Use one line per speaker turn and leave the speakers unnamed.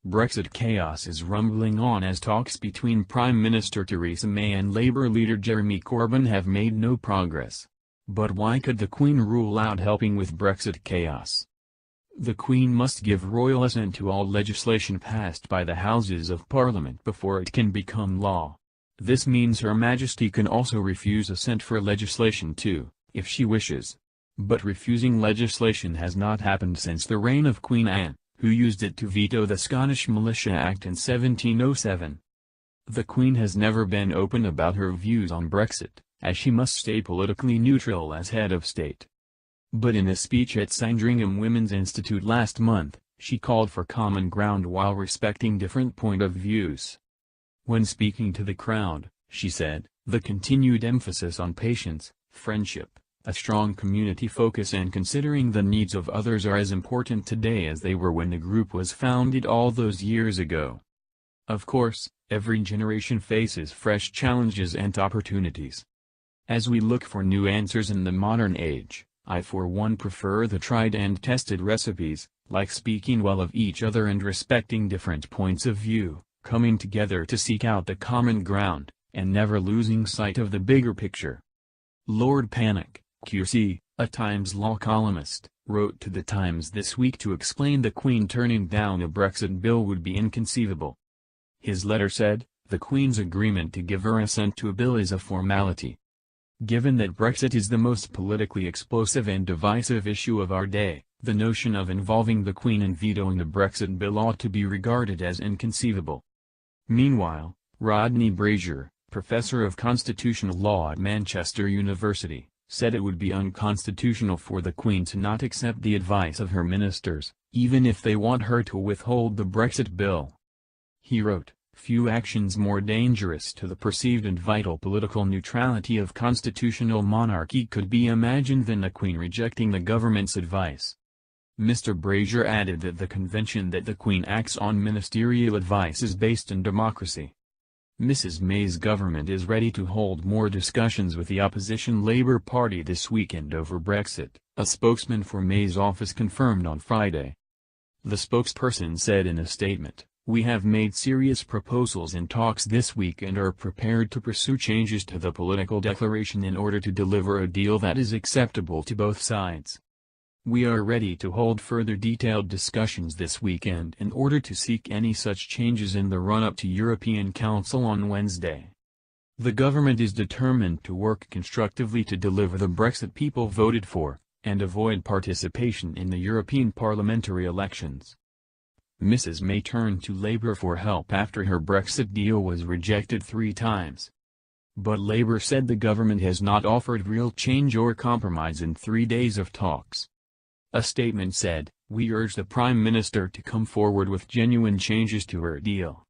Brexit chaos is rumbling on as talks between Prime Minister Theresa May and Labour leader Jeremy Corbyn have made no progress. But why could the Queen rule out helping with Brexit chaos? The Queen must give royal assent to all legislation passed by the Houses of Parliament before it can become law. This means Her Majesty can also refuse assent for legislation too, if she wishes. But refusing legislation has not happened since the reign of Queen Anne, who used it to veto the Scottish Militia Act in 1707. The Queen has never been open about her views on Brexit, as she must stay politically neutral as head of state. But in a speech at Sandringham Women's Institute last month, she called for common ground while respecting different point of views. When speaking to the crowd, she said, "The continued emphasis on patience, friendship, a strong community focus and considering the needs of others are as important today as they were when the group was founded all those years ago. Of course, every generation faces fresh challenges and opportunities. As we look for new answers in the modern age, I for one prefer the tried and tested recipes, like speaking well of each other and respecting different points of view, coming together to seek out the common ground, and never losing sight of the bigger picture." Lord Panic, QC, a Times law columnist, wrote to the Times this week to explain the Queen turning down a Brexit bill would be inconceivable. His letter said, "The Queen's agreement to give her assent to a bill is a formality. Given that Brexit is the most politically explosive and divisive issue of our day, the notion of involving the Queen in vetoing the Brexit bill ought to be regarded as inconceivable." Meanwhile, Rodney Brazier, professor of constitutional law at Manchester University, said it would be unconstitutional for the Queen to not accept the advice of her ministers, even if they want her to withhold the Brexit bill. He wrote, "Few actions more dangerous to the perceived and vital political neutrality of constitutional monarchy could be imagined than the Queen rejecting the government's advice." Mr. Brazier added that the convention that the Queen acts on ministerial advice is based in democracy. Mrs. May's government is ready to hold more discussions with the opposition Labour Party this weekend over Brexit, a spokesman for May's office confirmed on Friday. The spokesperson said in a statement, "We have made serious proposals in talks this week and are prepared to pursue changes to the political declaration in order to deliver a deal that is acceptable to both sides. We are ready to hold further detailed discussions this weekend in order to seek any such changes in the run-up to European Council on Wednesday." The government is determined to work constructively to deliver the Brexit people voted for, and avoid participation in the European parliamentary elections. Mrs. May turned to Labour for help after her Brexit deal was rejected 3 times. But Labour said the government has not offered real change or compromise in 3 days of talks. A statement said, "We urge the Prime Minister to come forward with genuine changes to her deal."